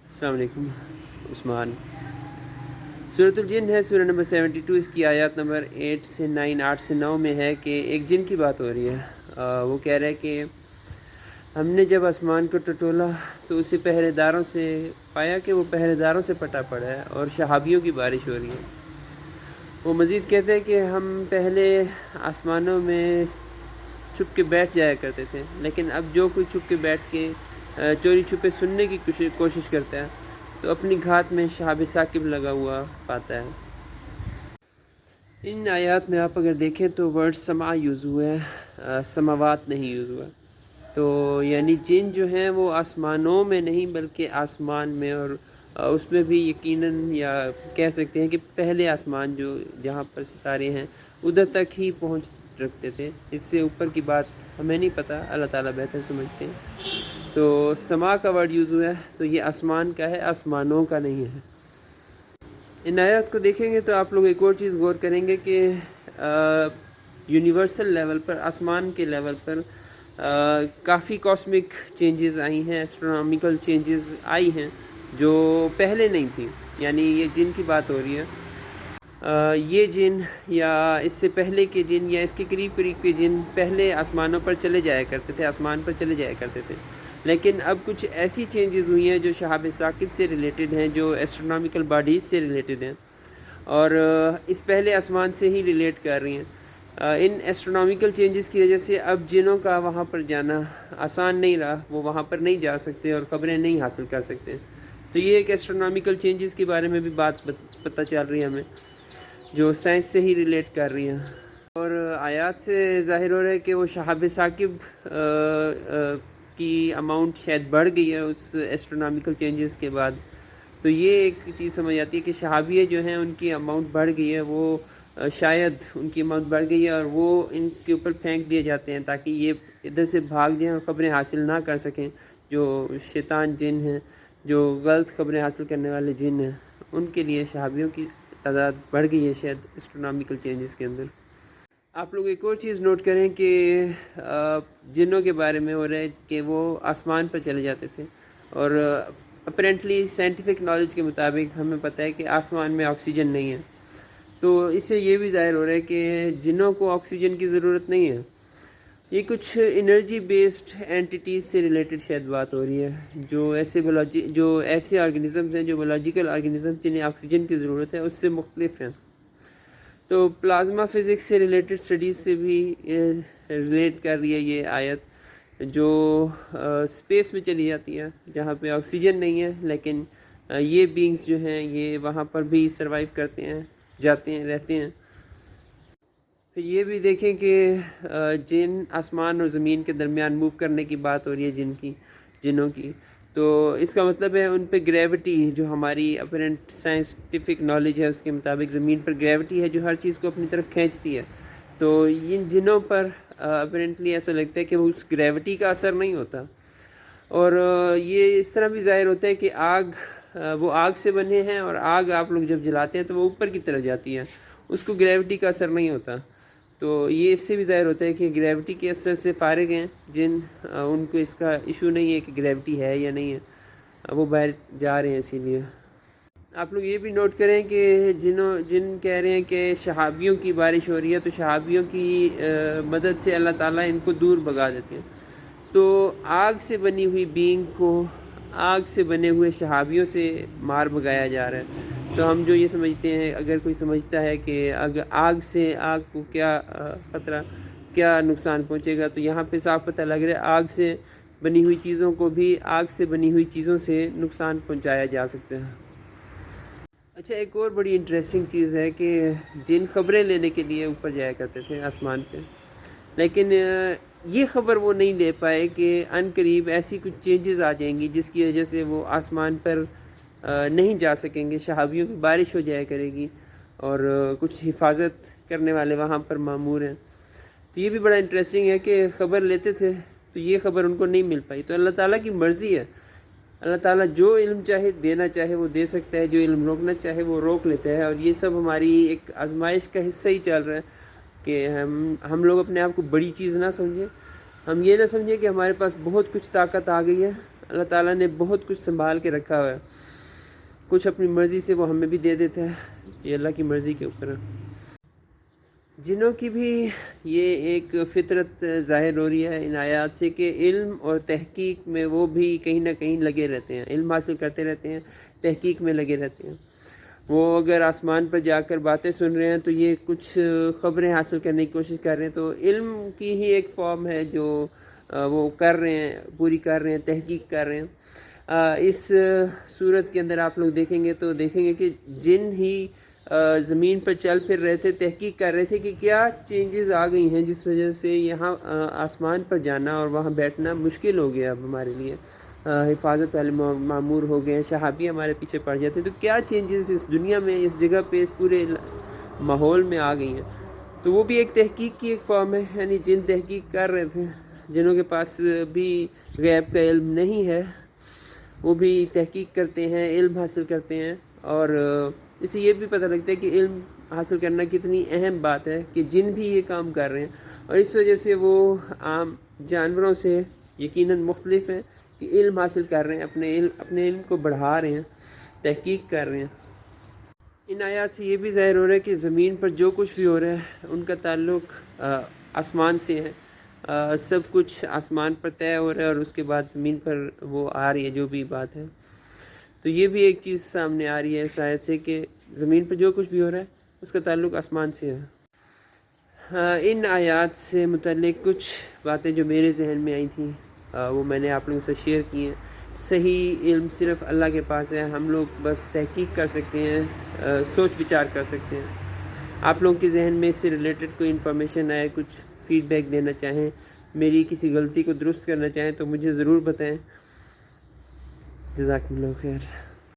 السلام علیکم عثمان۔ سورۃ الجن ہے، سورہ نمبر 72، اس کی آیات نمبر 8 سے 9، 8 سے 9 میں ہے کہ ایک جن کی بات ہو رہی ہے۔ وہ کہہ رہے کہ ہم نے جب آسمان کو ٹٹولا تو اسے پہرے داروں سے پایا کہ وہ پہرے داروں سے پٹا پڑا ہے اور شہابیوں کی بارش ہو رہی ہے۔ وہ مزید کہتے ہیں کہ ہم پہلے آسمانوں میں چھپ کے بیٹھ جایا کرتے تھے، لیکن اب جو کوئی چھپ کے بیٹھ کے چوری چھپے سننے کی کوشش کرتا ہے تو اپنی گھات میں شہاب ثاقب لگا ہوا پاتا ہے۔ ان آیات میں آپ اگر دیکھیں تو ورڈ سما یوز ہوا ہے، سماوات نہیں یوز ہوا۔ تو یعنی جن جو ہیں وہ آسمانوں میں نہیں بلکہ آسمان میں، اور اس میں بھی یقیناً یا کہہ سکتے ہیں کہ پہلے آسمان جو جہاں پر ستارے ہیں ادھر تک ہی پہنچ رکھتے تھے، اس سے اوپر کی بات ہمیں نہیں پتہ، اللہ تعالیٰ بہتر سمجھتے ہیں۔ تو سما کا ورڈ یوز ہوا ہے تو یہ آسمان کا ہے، آسمانوں کا نہیں ہے۔ ان آیات کو دیکھیں گے تو آپ لوگ ایک اور چیز غور کریں گے کہ یونیورسل لیول پر، آسمان کے لیول پر کافی کاسمک چینجز آئی ہیں، ایسٹرونامیکل چینجز آئی ہیں جو پہلے نہیں تھیں۔ یعنی یہ جن کی بات ہو رہی ہے، یہ جن یا اس سے پہلے کے جن یا اس کے قریب قریب کے جن پہلے آسمانوں پر چلے جایا کرتے تھے، آسمان پر چلے جایا کرتے تھے، لیکن اب کچھ ایسی چینجز ہوئی ہیں جو شہاب ثاقب سے ریلیٹڈ ہیں، جو ایسٹرونامیکل باڈیز سے ریلیٹڈ ہیں اور اس پہلے آسمان سے ہی ریلیٹ کر رہی ہیں۔ ان ایسٹرونامیکل چینجز کی وجہ سے اب جنوں کا وہاں پر جانا آسان نہیں رہا، وہ وہاں پر نہیں جا سکتے اور خبریں نہیں حاصل کر سکتے۔ تو یہ ایک ایسٹرونامیکل چینجز کے بارے میں بھی بات پتہ چل رہی ہے ہمیں، جو سائنس سے ہی ریلیٹ کر رہی ہیں۔ اور آیات سے ظاہر ہو رہا ہے کہ وہ شہاب ثاقب کی اماؤنٹ شاید بڑھ گئی ہے اس ایسٹرونامیکل چینجز کے بعد۔ تو یہ ایک چیز سمجھ آتی ہے کہ شہابیہ جو ہیں ان کی اماؤنٹ بڑھ گئی ہے، وہ شاید ان کی اماؤنٹ بڑھ گئی ہے اور وہ ان کے اوپر پھینک دیے جاتے ہیں تاکہ یہ ادھر سے بھاگ جائیں اور خبریں حاصل نہ کر سکیں۔ جو شیطان جن ہیں، جو غلط خبریں حاصل کرنے والے جن ہیں، ان کے لیے شہابیوں کی تعداد بڑھ گئی ہے شاید ایسٹرونامیکل چینجز کے اندر۔ آپ لوگ ایک اور چیز نوٹ کریں کہ جنوں کے بارے میں ہو رہا ہے کہ وہ آسمان پر چلے جاتے تھے، اور اپیرنٹلی سائنٹیفک نالج کے مطابق ہمیں پتہ ہے کہ آسمان میں آکسیجن نہیں ہے۔ تو اس سے یہ بھی ظاہر ہو رہا ہے کہ جنوں کو آکسیجن کی ضرورت نہیں ہے۔ یہ کچھ انرجی بیسڈ اینٹیٹیز سے ریلیٹڈ شاید بات ہو رہی ہے، جو ایسے آرگنزمز ہیں، جو بایولوجیکل آرگنزمز جنہیں آکسیجن کی ضرورت ہے، اس سے مختلف ہیں۔ تو پلازما فزکس سے ریلیٹڈ اسٹڈیز سے بھی ریلیٹ کر رہی ہے یہ آیت، جو اسپیس میں چلی جاتی ہے جہاں پہ آکسیجن نہیں ہے، لیکن یہ بینگز جو ہیں یہ وہاں پر بھی سروائیو کرتے ہیں، جاتے ہیں، رہتے ہیں۔ پھر یہ بھی دیکھیں کہ جن آسمان اور زمین کے درمیان موو کرنے کی بات ہو رہی ہے جنوں کی، تو اس کا مطلب ہے ان پہ گریوٹی، جو ہماری اپیرنٹ سائنٹیفک نالج ہے اس کے مطابق زمین پر گریوٹی ہے جو ہر چیز کو اپنی طرف کھینچتی ہے۔ تو ان جنوں پر اپیرنٹلی ایسا لگتا ہے کہ وہ اس گریوٹی کا اثر نہیں ہوتا، اور یہ اس طرح بھی ظاہر ہوتا ہے کہ وہ آگ سے بنے ہیں، اور آگ آپ لوگ جب جلاتے ہیں تو وہ اوپر کی طرف جاتی ہے، اس کو گریوٹی کا اثر نہیں ہوتا۔ تو یہ اس سے بھی ظاہر ہوتا ہے کہ گریوٹی کے اثر سے فارغ ہیں جن، ان کو اس کا ایشو نہیں ہے کہ گریوٹی ہے یا نہیں ہے، وہ باہر جا رہے ہیں۔ اسی لیے آپ لوگ یہ بھی نوٹ کریں کہ جن کہہ رہے ہیں کہ شہابیوں کی بارش ہو رہی ہے، تو شہابیوں کی مدد سے اللہ تعالیٰ ان کو دور بھگا دیتے ہیں۔ تو آگ سے بنی ہوئی بینگ کو آگ سے بنے ہوئے شہابیوں سے مار بھگایا جا رہا ہے۔ تو ہم جو یہ سمجھتے ہیں، اگر کوئی سمجھتا ہے کہ اگر آگ کو کیا خطرہ، کیا نقصان پہنچے گا، تو یہاں پہ صاف پتہ لگ رہا ہے آگ سے بنی ہوئی چیزوں کو بھی آگ سے بنی ہوئی چیزوں سے نقصان پہنچایا جا سکتا ہے۔ اچھا، ایک اور بڑی انٹرسٹنگ چیز ہے کہ جن خبریں لینے کے لیے اوپر جایا کرتے تھے آسمان پہ، لیکن یہ خبر وہ نہیں لے پائے کہ ان قریب ایسی کچھ چینجز آ جائیں گی جس کی وجہ سے وہ آسمان پر نہیں جا سکیں گے، شہابیوں کی بارش ہو جایا کرے گی، اور کچھ حفاظت کرنے والے وہاں پر مامور ہیں۔ تو یہ بھی بڑا انٹرسٹنگ ہے کہ خبر لیتے تھے تو یہ خبر ان کو نہیں مل پائی۔ تو اللہ تعالیٰ کی مرضی ہے، اللہ تعالیٰ جو علم چاہے دینا چاہے وہ دے سکتا ہے، جو علم روکنا چاہے وہ روک لیتا ہے، اور یہ سب ہماری ایک آزمائش کا حصہ ہی چل رہا ہے کہ ہم لوگ اپنے آپ کو بڑی چیز نہ سمجھیں، ہم یہ نہ سمجھیں کہ ہمارے پاس بہت کچھ طاقت آ گئی ہے۔ اللہ تعالیٰ نے بہت کچھ سنبھال کے رکھا ہوا ہے، کچھ اپنی مرضی سے وہ ہمیں بھی دے دیتا ہے، یہ اللہ کی مرضی کے اوپر ہے۔ جنوں کی بھی یہ ایک فطرت ظاہر ہو رہی ہے ان آیات سے کہ علم اور تحقیق میں وہ بھی کہیں نہ کہیں لگے رہتے ہیں، علم حاصل کرتے رہتے ہیں، تحقیق میں لگے رہتے ہیں۔ وہ اگر آسمان پر جا کر باتیں سن رہے ہیں تو یہ کچھ خبریں حاصل کرنے کی کوشش کر رہے ہیں، تو علم کی ہی ایک فارم ہے جو وہ کر رہے ہیں، پوری کر رہے ہیں، تحقیق کر رہے ہیں۔ اس صورت کے اندر آپ لوگ دیکھیں گے تو دیکھیں گے کہ جن ہی زمین پر چل پھر رہے تھے، تحقیق کر رہے تھے کہ کیا چینجز آ گئی ہیں جس وجہ سے یہاں آسمان پر جانا اور وہاں بیٹھنا مشکل ہو گیا اب ہمارے لیے، حفاظت والے معمور ہو گئے ہیں، شہابی ہمارے پیچھے پڑ جاتے ہیں، تو کیا چینجز اس دنیا میں، اس جگہ پہ، پورے ماحول میں آ گئی ہیں۔ تو وہ بھی ایک تحقیق کی ایک فارم ہے، یعنی جن تحقیق کر رہے تھے، جنہوں کے پاس بھی غیب کا علم نہیں ہے، وہ بھی تحقیق کرتے ہیں، علم حاصل کرتے ہیں، اور اس سے یہ بھی پتہ لگتا ہے کہ علم حاصل کرنا کتنی اہم بات ہے کہ جن بھی یہ کام کر رہے ہیں، اور اس وجہ سے وہ عام جانوروں سے یقیناً مختلف ہیں کہ علم حاصل کر رہے ہیں، اپنے علم کو بڑھا رہے ہیں، تحقیق کر رہے ہیں۔ ان آیات سے یہ بھی ظاہر ہو رہا ہے کہ زمین پر جو کچھ بھی ہو رہا ہے ان کا تعلق آسمان سے ہے، سب کچھ آسمان پر طے ہو رہا ہے اور اس کے بعد زمین پر وہ آ رہی ہے جو بھی بات ہے۔ تو یہ بھی ایک چیز سامنے آ رہی ہے اس آیت سے کہ زمین پر جو کچھ بھی ہو رہا ہے اس کا تعلق آسمان سے ہے۔ ان آیات سے متعلق کچھ باتیں جو میرے ذہن میں آئی تھیں وہ میں نے آپ لوگوں سے شیئر کی ہیں۔ صحیح علم صرف اللہ کے پاس ہے، ہم لوگ بس تحقیق کر سکتے ہیں، سوچ بچار کر سکتے ہیں۔ آپ لوگوں کے ذہن میں اس سے ریلیٹڈ کوئی انفارمیشن آئے، کچھ فیڈ بیک دینا چاہیں، میری کسی غلطی کو درست کرنا چاہیں تو مجھے ضرور بتائیں۔ جزاکم اللہ خیر۔